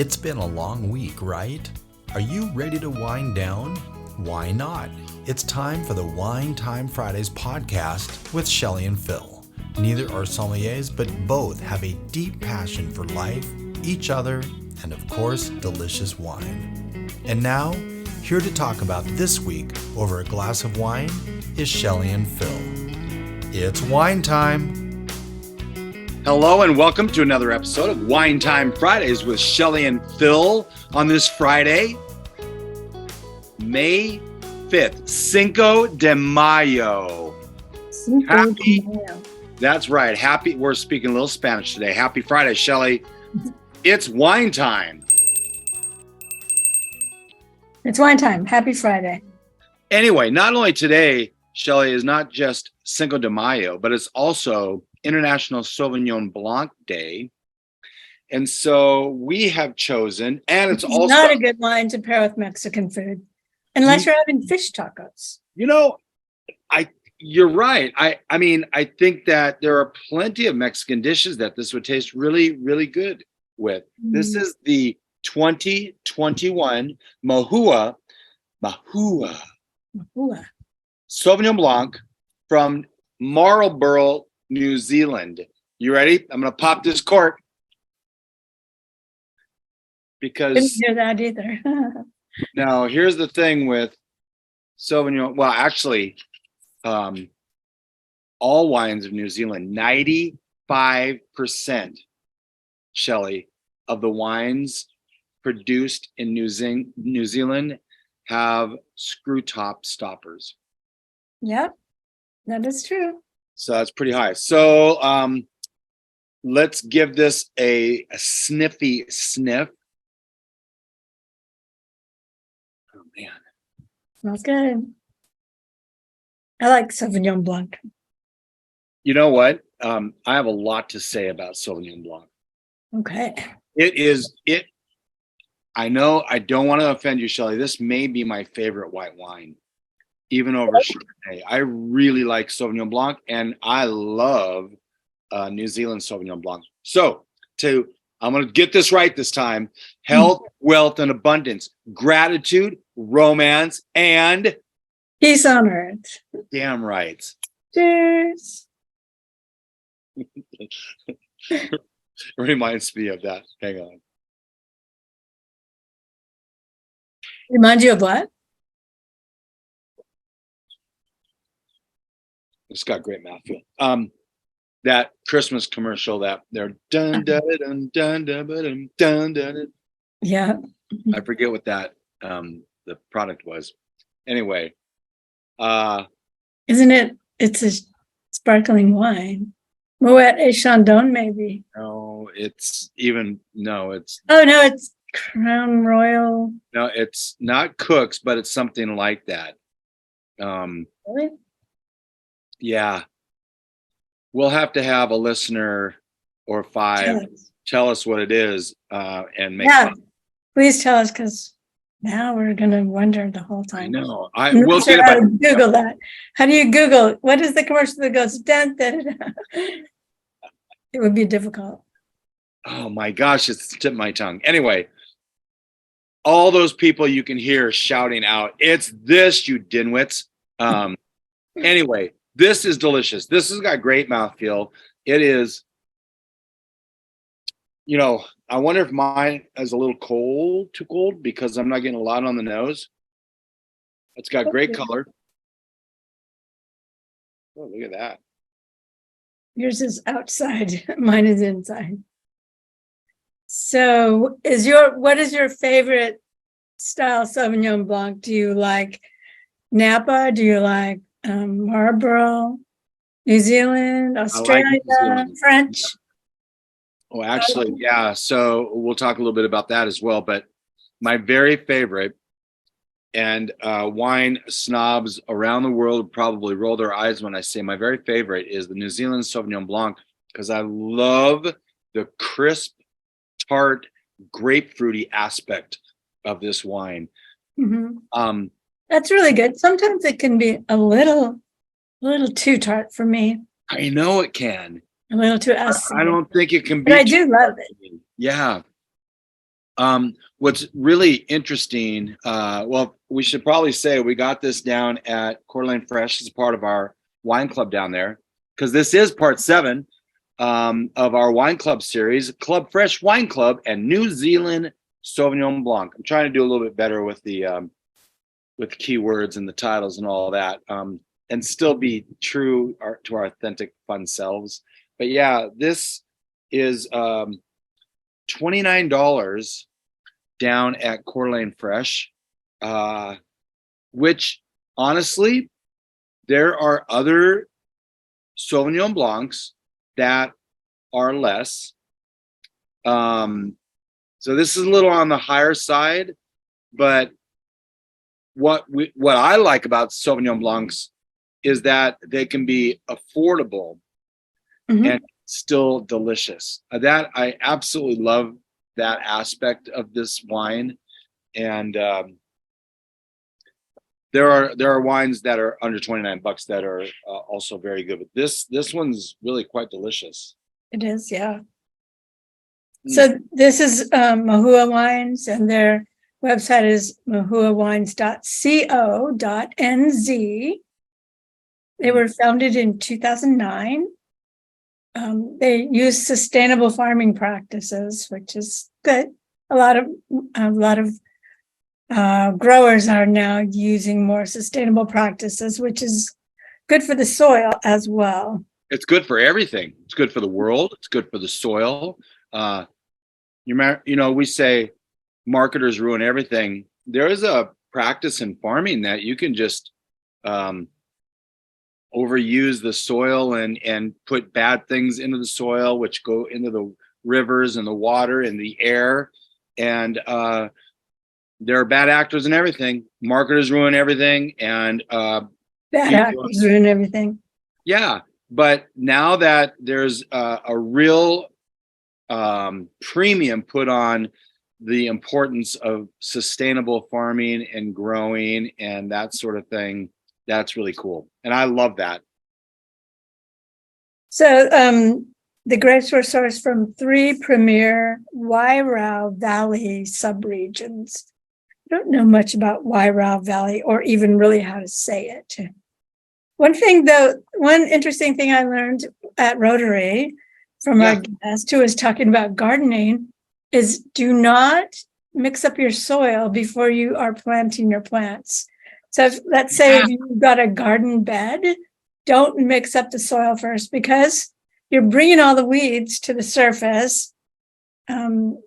It's been a long week, right? Are you ready to wind down? Why not? It's time for the Wine Time Fridays podcast with Shelley and Phil. Neither are sommeliers, but both have a deep passion for life, each other, and of course, delicious wine. And now, here to talk about this week over a glass of wine is Shelley and Phil. It's wine time. Hello and welcome to another episode of Wine Time Fridays with Shelley and Phil on this Friday, May 5th, Cinco de Mayo. That's right. Happy, we're speaking a little Spanish today. Happy Friday, Shelley. It's wine time. It's wine time. Happy Friday. Anyway, not only today, Shelley, is not just Cinco de Mayo, but it's also International Sauvignon Blanc Day. And so we have chosen, and it's also not a good wine to pair with Mexican food, unless you're having fish tacos. You know, you're right. I mean, I think that there are plenty of Mexican dishes that this would taste really, really good with. This is the 2021 Mohua Sauvignon Blanc from Marlborough, New Zealand. You ready? I'm going to pop this cork because Didn't hear that either. now here's the thing with Sauvignon. Well, actually, all wines of New Zealand, 95%, Shelley, of the wines produced in New Zealand have screw top stoppers. Yep, that is true. So that's pretty high. So let's give this a sniffy sniff. Oh, man. Smells good. I like Sauvignon Blanc. You know what? I have a lot to say about Sauvignon Blanc. Okay. I know I don't want to offend you, Shelley. This may be my favorite white wine, even over Chardonnay. I really like Sauvignon Blanc, and I love New Zealand Sauvignon Blanc. So, I'm going to get this right this time. Health, wealth, and abundance, gratitude, romance, and peace on earth. damn right. Cheers. Reminds me of that. Hang on. Remind you of what? It's got great mouthfeel. That Christmas commercial that they're dun dun dun dun dun dun dun dun. Yeah. I forget what that the product was. Anyway, Isn't it? It's a sparkling wine. Moet et Chandon, maybe. no, it's Oh no, it's Crown Royal. no, it's not Cook's, but it's something like that. Really? Yeah, we'll have to have a listener or five tell us what it is, and make. Yeah, please tell us, because now we're gonna wonder the whole I time. know. I'm We'll not sure get how it. to Google that. How do you Google? What is the commercial that goes dun, dun, dun? It would be difficult. Oh my gosh, it's the tip of my tongue. Anyway, all those people you can hear shouting out, "It's this, you dinwits!" Anyway, this is delicious. This has got great mouthfeel. It is. You know, I wonder if mine is a little too cold, because I'm not getting a lot on the nose. It's got great color. Oh, look at that. Yours is outside, mine is inside. So what is your favorite style Sauvignon Blanc? Do you like Napa? Do you like Marlborough? New Zealand, Australia, New Zealand. French? Oh, actually, yeah. So we'll talk a little bit about that as well. But my very favorite, and wine snobs around the world probably roll their eyes when I say my very favorite, is the New Zealand Sauvignon Blanc, because I love the crisp, tart, grapefruity aspect of this wine. Mm-hmm. That's really good. Sometimes it can be a little too tart for me. I know it can. A little too acid. I don't think it can be. But I do love it. Yeah. What's really interesting, well, we should probably say we got this down at Coeur d'Alene Fresh as part of our wine club down there, because this is part 7 of our wine club series, Club Fresh Wine Club and New Zealand Sauvignon Blanc. I'm trying to do a little bit better with the keywords and the titles and all that, and still be true to our authentic, fun selves. But yeah, this is $29 down at Coeur d'Alene Fresh, which honestly, there are other Sauvignon Blancs that are less. So this is a little on the higher side, but what I like about Sauvignon Blancs is that they can be affordable and still delicious. That I absolutely love that aspect of this wine. And there are wines that are under $29 that are also very good, but this one's really quite delicious. It is, yeah. So this is Mohua Wines, and their website is mohuawines.co.nz. They were founded in 2009. They use sustainable farming practices, which is good. A lot of growers are now using more sustainable practices, which is good for the soil as well. It's good for everything. It's good for the world. It's good for the soil. We say marketers ruin everything. There is a practice in farming that you can just overuse the soil and put bad things into the soil, which go into the rivers and the water and the air. And there are bad actors in everything. Marketers ruin everything, and bad actors ruin everything. Yeah, but now that there's a real premium put on the importance of sustainable farming and growing and that sort of thing, that's really cool. And I love that. So the grapes were sourced from 3 premier Wairau Valley subregions. I don't know much about Wairau Valley or even really how to say it. One interesting thing I learned at Rotary from our guest who was talking about gardening is do not mix up your soil before you are planting your plants. So let's say if you've got a garden bed, don't mix up the soil first, because you're bringing all the weeds to the surface, and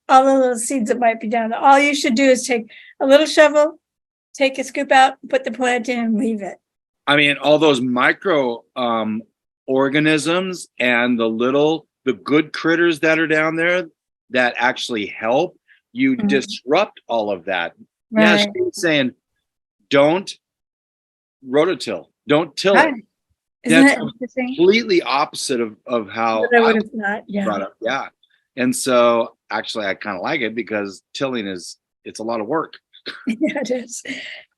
all the little seeds that might be down there. All you should do is take a little shovel, take a scoop out, put the plant in, and leave it. I mean, all those micro organisms and the good critters that are down there that actually help you disrupt all of that. Right. Yeah, she's saying, don't rototill, don't till it. Isn't that interesting? Completely opposite of how I would have thought. Yeah. Brought up. Yeah. And so actually I kind of like it, because tilling it's a lot of work. Yeah, it is.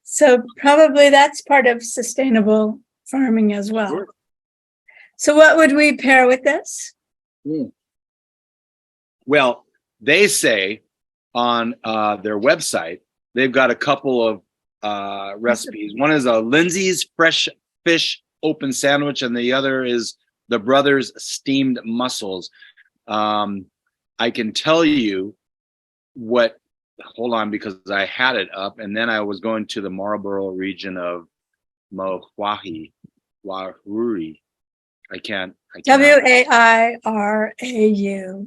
So probably that's part of sustainable farming as well. Sure. So what would we pair with this? Well, they say on their website, they've got a couple of recipes. One is a Lindsay's fresh fish open sandwich, and the other is the Brothers steamed mussels. I can tell you hold on, because I had it up, and then I was going to the Marlborough region of Mohua, Rotary. I can't. Wairau.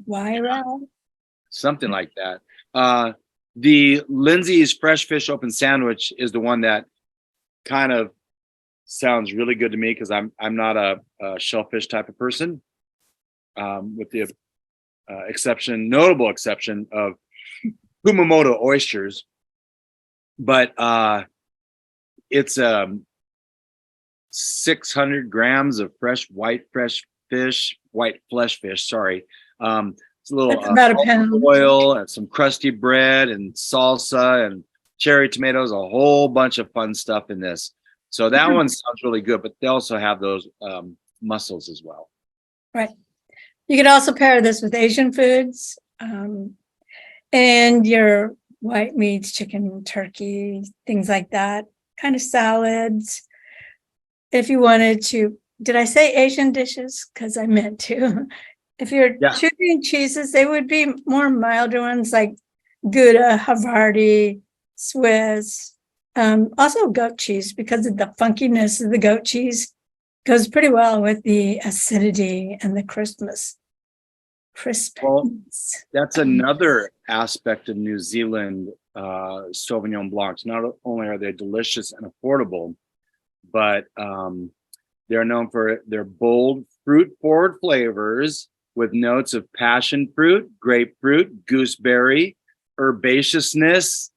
Wairau. Something like that. The Lindsay's fresh fish open sandwich is the one that kind of sounds really good to me, because I'm not a shellfish type of person, with the notable exception of Kumamoto oysters. But it's 600 grams of white flesh fish. Sorry. It's a little oil and some crusty bread and salsa and cherry tomatoes, a whole bunch of fun stuff in this. So that one sounds really good, but they also have those mussels as well. Right. You could also pair this with Asian foods. And your white meats, chicken, turkey, things like that, kind of salads. If you wanted to, did I say Asian dishes? Because I meant to. If you're choosing cheeses, they would be more milder ones like Gouda, Havarti, Swiss. Also goat cheese, because of the funkiness of the goat cheese, goes pretty well with the acidity and the crispness. Well, that's another aspect of New Zealand Sauvignon Blancs. Not only are they delicious and affordable, but they're known for their bold, fruit-forward flavors with notes of passion fruit, grapefruit, gooseberry, herbaceousness,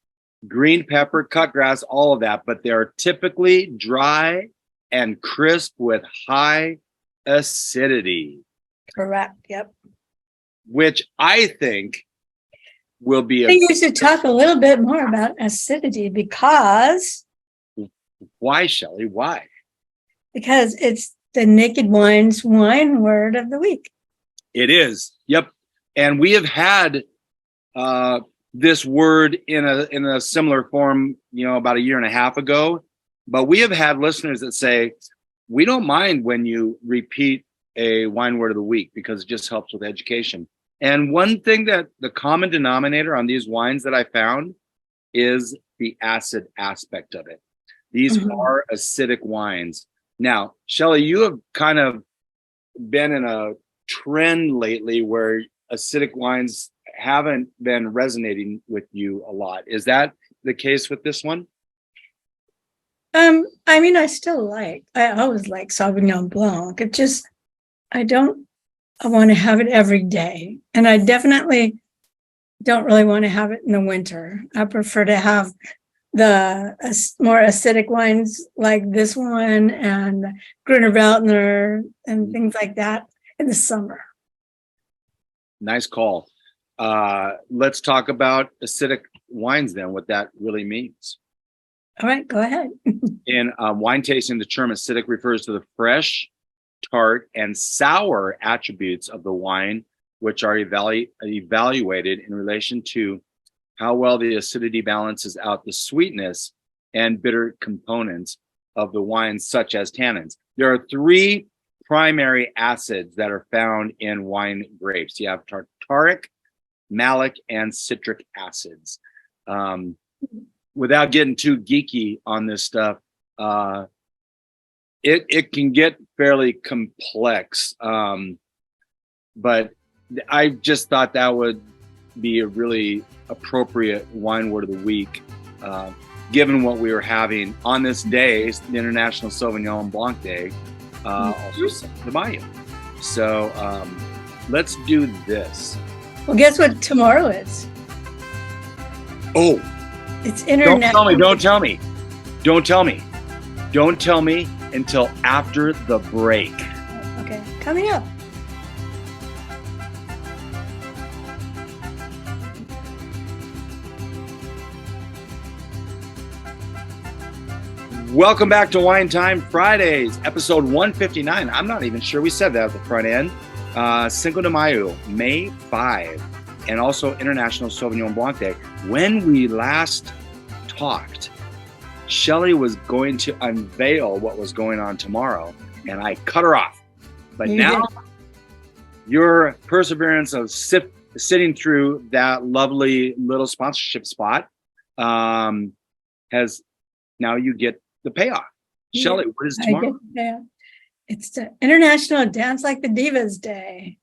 green pepper, cut grass, all of that. But they are typically dry and crisp with high acidity. Correct. Yep. Which I think will be. I think you should talk a little bit more about acidity because. Why, Shelley? Why? Because it's the Naked Wines wine word of the week. It is. Yep. And we have had this word in a similar form, about a year and a half ago. But we have had listeners that say, we don't mind when you repeat a wine word of the week because it just helps with education. And one thing that the common denominator on these wines that I found is the acid aspect of it. These are acidic wines. Now, Shelley, you have kind of been in a trend lately where acidic wines haven't been resonating with you a lot. Is that the case with this one? I always like Sauvignon Blanc. I want to have it every day. And I definitely don't really want to have it in the winter. I prefer to have the more acidic wines like this one and Gruner Veltliner and things like that in the summer. Nice call. Let's talk about acidic wines then, what that really means. All right, go ahead. In wine tasting, the term acidic refers to the fresh, tart, and sour attributes of the wine, which are evaluated in relation to how well the acidity balances out the sweetness and bitter components of the wine, such as tannins. There are three primary acids that are found in wine grapes. You have tartaric, malic, and citric acids. Without getting too geeky on this stuff, it can get fairly complex. But I just thought that would be a really appropriate wine word of the week, given what we were having on this day, the International Sauvignon Blanc Day, also Cinco de Mayo. So let's do this. Well, guess what tomorrow is? Oh, it's International. Don't tell me until after the break. Okay, coming up. Welcome back to Wine Time Fridays, episode 159. I'm not even sure we said that at the front end. Cinco de Mayo, May 5, and also International Sauvignon Blanc Day. When we last talked, Shelley was going to unveil what was going on tomorrow, and I cut her off. But now, your perseverance of sitting through that lovely little sponsorship spot has, now you get the payoff. Shelley, what is tomorrow? It's the International Danse Like the Divaz Day.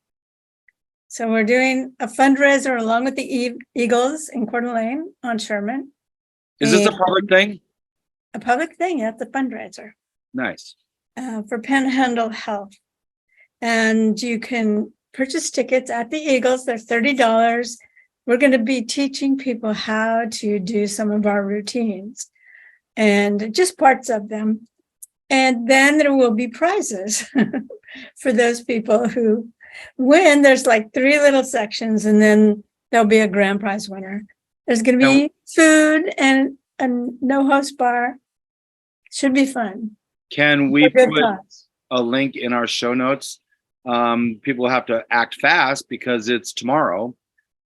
So we're doing a fundraiser along with the Eagles in Coeur d'Alene on Sherman. Is this a public thing? A public thing, yeah, it's a fundraiser. Nice. For Panhandle Health. And you can purchase tickets at the Eagles. They're $30. We're going to be teaching people how to do some of our routines and just parts of them. And then there will be prizes for those people who win. There's like 3 little sections, and then there'll be a grand prize winner. There's going to be food and a no host bar. Should be fun. Can we put a link in our show notes? People have to act fast because it's tomorrow.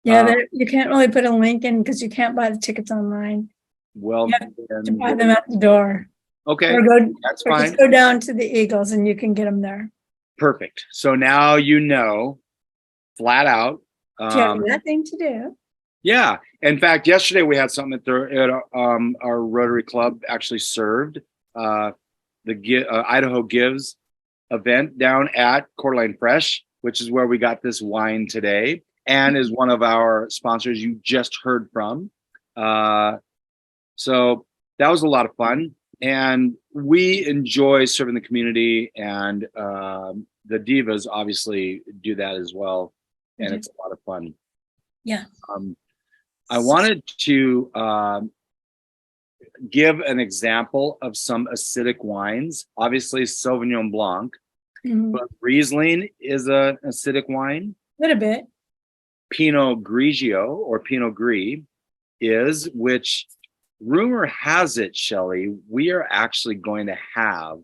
Yeah, you can't really put a link in because you can't buy the tickets online. Well, You have to then, buy them at the door. okay, that's Or fine. just go down to the Eagles and you can get them there. Perfect. So now you know, flat out. If you have nothing to do. Yeah. In fact, yesterday we had something at our Rotary Club actually served the Idaho Gives event down at Coeur d'Alene Fresh, which is where we got this wine today, and is one of our sponsors you just heard from. So that was a lot of fun, and we enjoy serving the community, and the Divas obviously do that as well, and it's a lot of fun. Yeah. I wanted to give an example of some acidic wines. Obviously, Sauvignon Blanc, but Riesling is an acidic wine. A little bit. Pinot Grigio or Pinot Gris is, which rumor has it, Shelley, we are actually going to have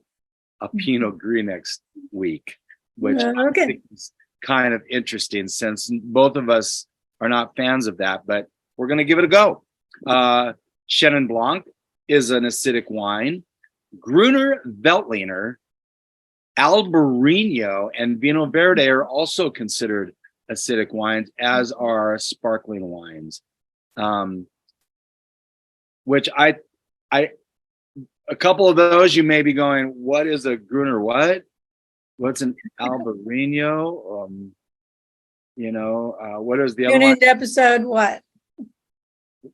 a Pinot Gris next week, which I think is kind of interesting since both of us are not fans of that, but we're going to give it a go. Chenin Blanc is an acidic wine. Gruner Veltliner, Albarino, and Vino Verde are also considered acidic wines, as are sparkling wines. Which a couple of those you may be going, what is a Gruner what? What's an Albarino? What is the other one? Episode what?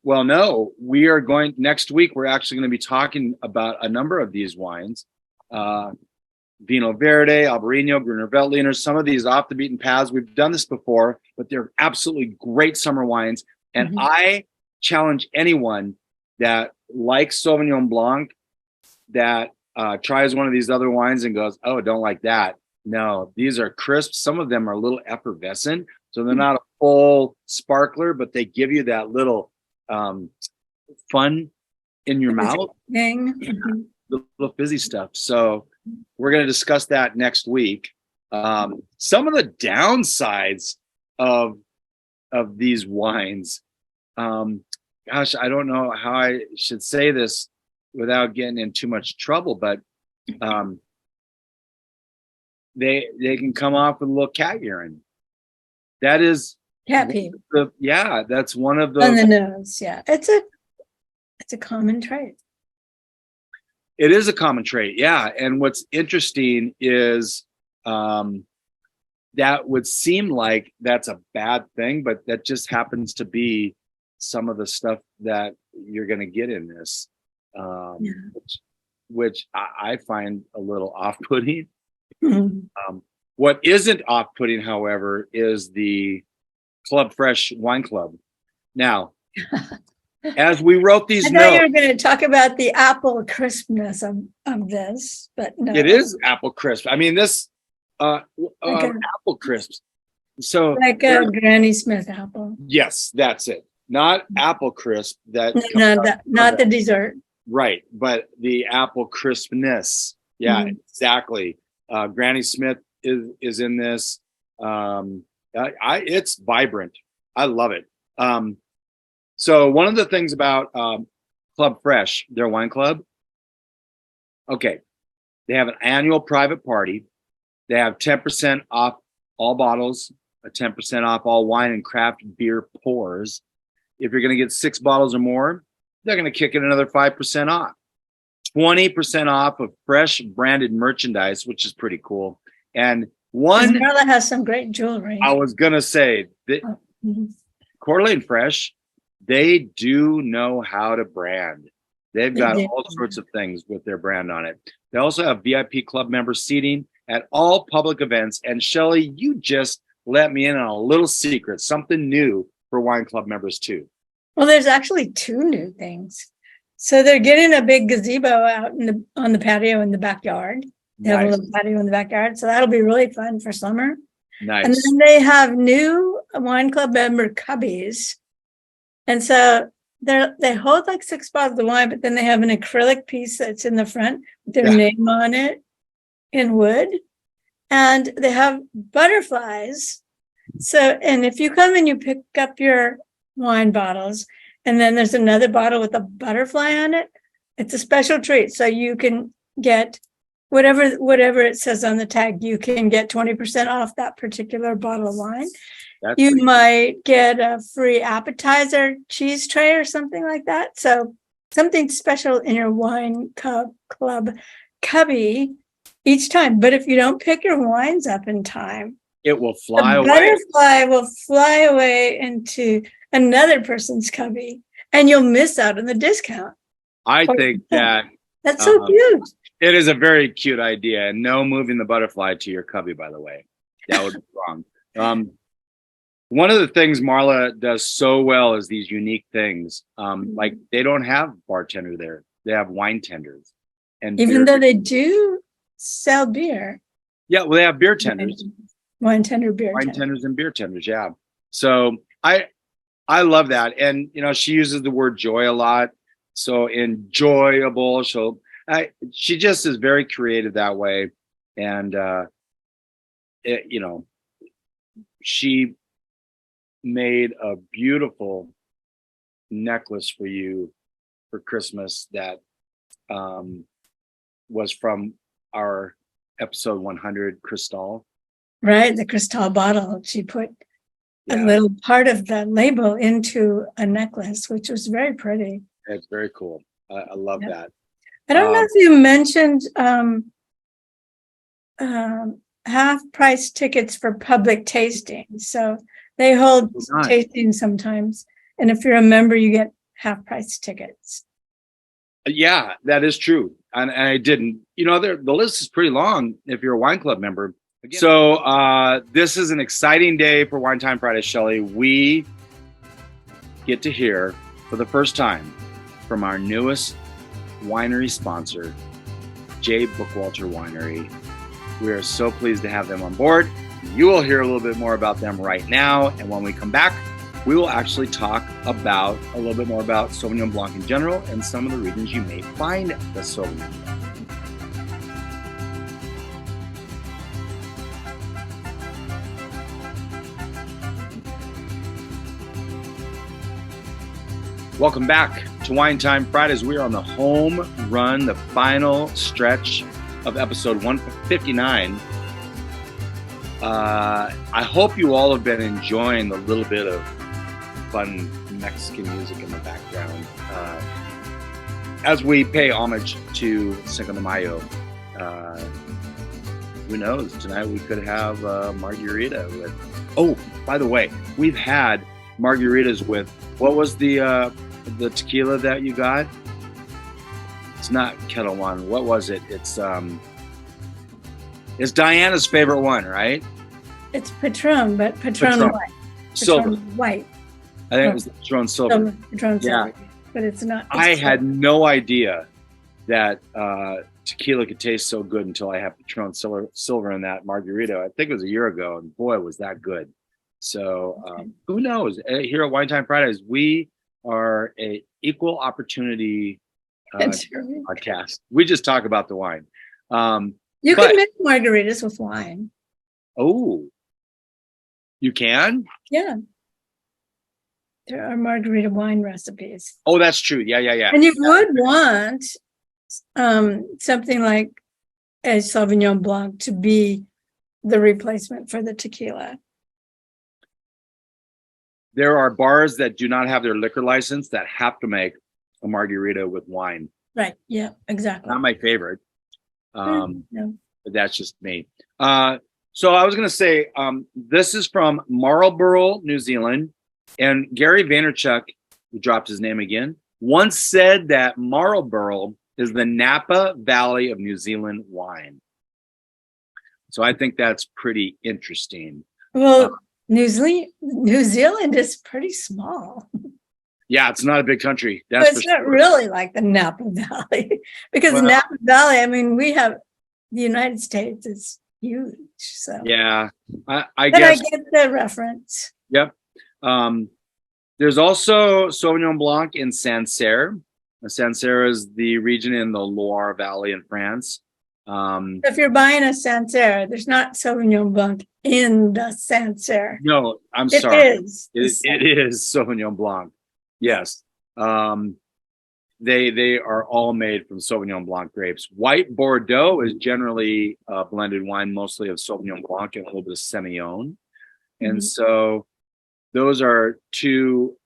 Well, no, we are going next week. We're actually going to be talking about a number of these wines. Vino Verde, Albarino, Gruner Veltliner, some of these off the beaten paths. We've done this before, but they're absolutely great summer wines. And I challenge anyone that likes Sauvignon Blanc that tries one of these other wines and goes, oh, don't like that. No, these are crisp. Some of them are a little effervescent. So they're not a full sparkler, but they give you that little fun in your mouth. Little fizzy stuff. So we're going to discuss that next week. Some of the downsides of these wines. Gosh, I don't know how I should say this without getting in too much trouble, but they can come off with a little cat urine. That is cat pee. That's one of the on the nose. Yeah, it's a common trait. It is a common trait, yeah. And what's interesting is that would seem like that's a bad thing, but that just happens to be some of the stuff that you're going to get in this, which I find a little off-putting. What isn't off-putting, however, is the Club Fresh Wine Club. Now, as we wrote these notes, I thought you were going to talk about the apple crispness of this, but no. It is apple crisp. I mean, this apple crisps. So like a Granny Smith apple. Yes, that's it. Not apple crisp. Not the dessert. Right, but the apple crispness. Yeah, exactly. Granny Smith is in this. It's vibrant. I love it. So one of the things about Club Fresh, their wine club, okay, they have an annual private party. They have 10% off all bottles, 10% off all wine and craft beer pours. If you're going to get 6 bottles or more, they're going to kick in another 5% off. 20% off of fresh branded merchandise, which is pretty cool. And Marla has some great jewelry. I was going to say, Coeur d'Alene Fresh, they do know how to brand. They've got all sorts of things with their brand on it. They also have VIP club member seating at all public events. And Shelley, you just let me in on a little secret, something new for wine club members too. Well, there's actually 2 new things. So they're getting a big gazebo out on the patio in the backyard. They have a little patio in the backyard. So that'll be really fun for summer. Nice. And then they have new wine club member cubbies. And so they hold like 6 bottles of wine, but then they have an acrylic piece that's in the front with their name on it in wood. And they have butterflies So, and if you come and you pick up your wine bottles, and then there's another bottle with a butterfly on it, it's a special treat. So you can get whatever it says on the tag, you can get 20% off that particular bottle of wine. That's You pretty- might get a free appetizer cheese tray or something like that. So something special in your wine club cubby each time. But if you don't pick your wines up in time, it will the fly away. butterfly will fly away into another person's cubby, and you'll miss out on the discount. I think that That's so cute. it is a very cute idea. And no moving the butterfly to your cubby, by the way. That would be wrong. One of the things Marla does so well is these unique things. Like they don't have bartender there; they have wine tenders, and Even though they do sell beer, yeah, well, they have beer tenders, wine tender, beer wine tender. tenders, and beer tenders. Yeah, so I love that, and she uses the word joy a lot. So enjoyable. She just is very creative that way, and she made a beautiful necklace for you for Christmas that was from our episode 100 Cristal. Right, the Cristal bottle. She put a Yeah. little part of the label into a necklace, which was very pretty. It's very cool. I love Yeah. that. I don't know if you mentioned half-price tickets for public tasting. So they hold Nice. tasting sometimes, and if you're a member, you get half-price tickets. Yeah, that is true. And I didn't, the list is pretty long if you're a wine club member. Again. So this is an exciting day for Wine Time Friday, Shelley. We get to hear for the first time from our newest winery sponsor, J. Bookwalter Winery. We are so pleased to have them on board. You will hear a little bit more about them right now. And when we come back, we will actually talk about a little bit more about Sauvignon Blanc in general and some of the regions you may find the Sauvignon Blanc. Welcome back to Wine Time Fridays. We are on the home run, the final stretch of episode 159. I hope you all have been enjoying the little bit of fun Mexican music in the background as we pay homage to Cinco de Mayo. Who knows? Tonight we could have margarita with. Oh, by the way, we've had margaritas with. What was the tequila that you got? It's not Kettle One. What was it? It's Diana's favorite one, right? It's Patron, but Patron White. Silver. Patron White. I think it was Patron Silver. Patron Yeah. Silver. But it's not. I had no idea that tequila could taste so good until I had Patron Silver in that margarita. I think it was a year ago, and boy, was that good. So who knows? Here at Wine Time Fridays, we are a equal opportunity podcast. We just talk about the wine. You can make margaritas with wine. Oh, you can? Yeah. There are margarita wine recipes. Oh, that's true. Yeah. And you would want something like a Sauvignon Blanc to be the replacement for the tequila. There are bars that do not have their liquor license that have to make a margarita with wine. Right. Yeah, exactly. Not my favorite. No. But that's just me. So I was going to say, this is from Marlborough, New Zealand. And Gary Vaynerchuk, who dropped his name again, once said that Marlborough is the Napa Valley of New Zealand wine. So I think that's pretty interesting. Well, New Zealand is pretty small. Yeah, it's not a big country. But it's not really like the Napa Valley because Napa Valley, I mean, we have the United States is huge. So yeah, I but guess. I get the reference. Yep. There's also Sauvignon Blanc in Sancerre. Sancerre is the region in the Loire Valley in France. If you're buying a Sancerre, there's not Sauvignon Blanc in the Sancerre. No, I'm It sorry. is. It is Sauvignon Blanc. Yes. They are all made from Sauvignon Blanc grapes. White Bordeaux is generally a blended wine, mostly of Sauvignon Blanc and a little bit of Semillon. And so those are two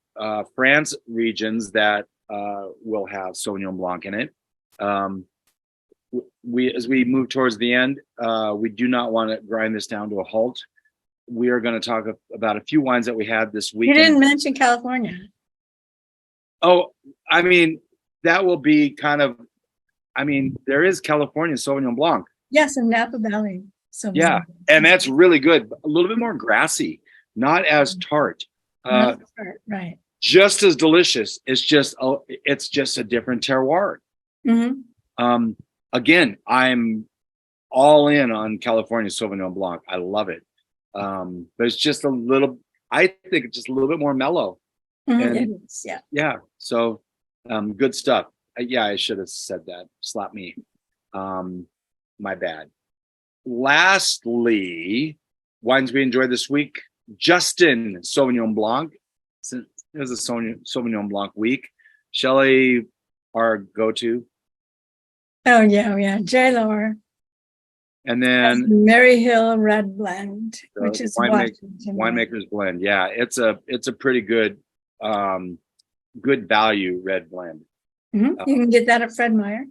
France regions that will have Sauvignon Blanc in it. As we move towards the end, we do not want to grind this down to a halt. We are going to talk about a few wines that we had this week. You didn't mention California. Oh, I mean, that will be kind of, there is California Sauvignon Blanc. Yes, in Napa Valley. Yeah, and that's really good. A little bit more grassy, not as tart. Right. Just as delicious. It's just a different terroir. Again, I'm all in on California Sauvignon Blanc. I love it. But it's just I think it's just a little bit more mellow. It is, yeah. Yeah. So good stuff. I should have said that. Slap me. My bad. Lastly, wines we enjoyed this week. Justin Sauvignon Blanc. It was a Sauvignon Blanc week. Shelley, our go-to. Oh, yeah. J-Lore. And then Mary Hill Red Blend, which is Winemaker's Blend. Yeah, it's a pretty good good value red blend. You can get that at Fred Meyer.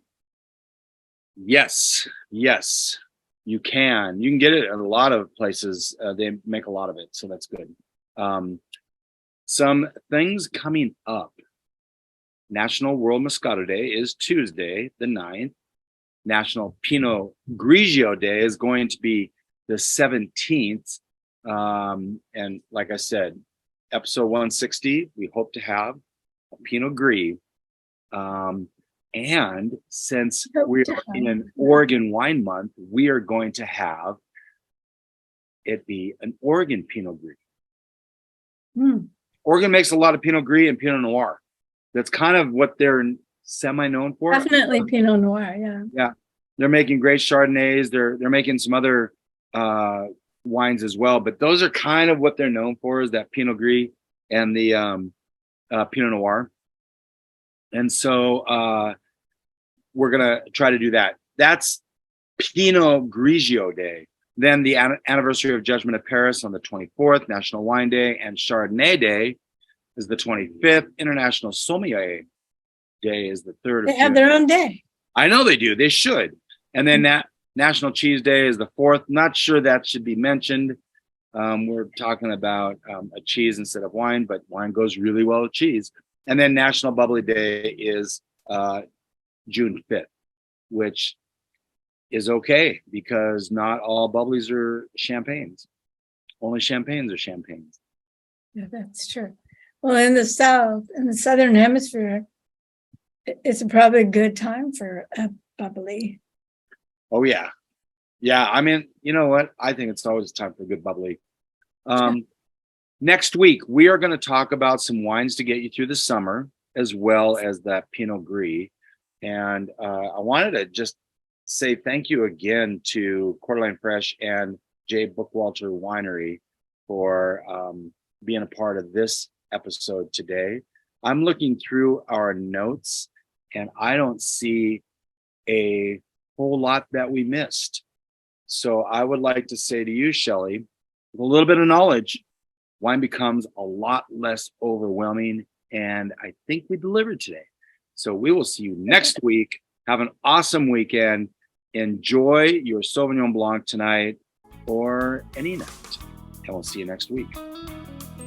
Yes, you can. You can get it at a lot of places. They make a lot of it, so that's good. Some things coming up. National World Moscato Day is Tuesday, the 9th. National Pinot Grigio Day is going to be the 17th. And like I said, episode 160, we hope to have a Pinot Gris. And since we're in Oregon Wine Month, we are going to have it be an Oregon Pinot Gris. Oregon makes a lot of Pinot Gris and Pinot Noir. That's kind of what they're semi-known for. Definitely Pinot Noir, yeah. Yeah. They're making great Chardonnays. They're making some other wines as well. But those are kind of what they're known for, is that Pinot Gris and the Pinot Noir. And so we're going to try to do that. That's Pinot Grigio Day. Then the anniversary of Judgment of Paris on the 24th, National Wine Day, and Chardonnay Day is the 25th. International Sommelier Day is the 3rd. They have their own day. I know they do. They should. And then National Cheese Day is the 4th. Not sure that should be mentioned. We're talking about a cheese instead of wine, but wine goes really well with cheese. And then National Bubbly Day is June 5th, which is okay because not all bubblies are champagnes. Only champagnes are champagnes. Yeah, that's true. Well, in the South, in the Southern Hemisphere, it's probably a good time for a bubbly. Oh, yeah. Yeah, I mean, you know what? I think it's always time for a good bubbly. Next week, we are going to talk about some wines to get you through the summer, as well as that Pinot Gris. And I wanted to just say thank you again to Coeur d'Alene Fresh and Jay Bookwalter Winery for being a part of this episode today. I'm looking through our notes, and I don't see a whole lot that we missed. So I would like to say to you, Shelley, with a little bit of knowledge, wine becomes a lot less overwhelming, and I think we delivered today. So we will see you next week. Have an awesome weekend. Enjoy your Sauvignon Blanc tonight or any night, and we'll see you next week.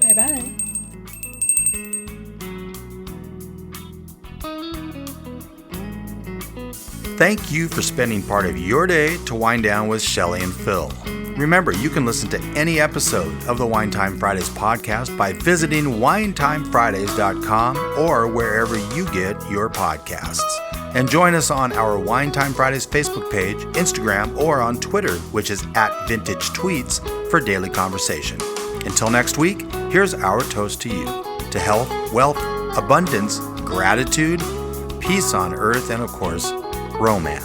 Bye-bye. Thank you for spending part of your day to wind down with Shelley and Phil. Remember, you can listen to any episode of the Wine Time Fridays podcast by visiting winetimefridays.com or wherever you get your podcasts. And join us on our Wine Time Fridays Facebook page, Instagram, or on Twitter, which is @VintageTweets, for daily conversation. Until next week, here's our toast to you: to health, wealth, abundance, gratitude, peace on earth, and of course, romance.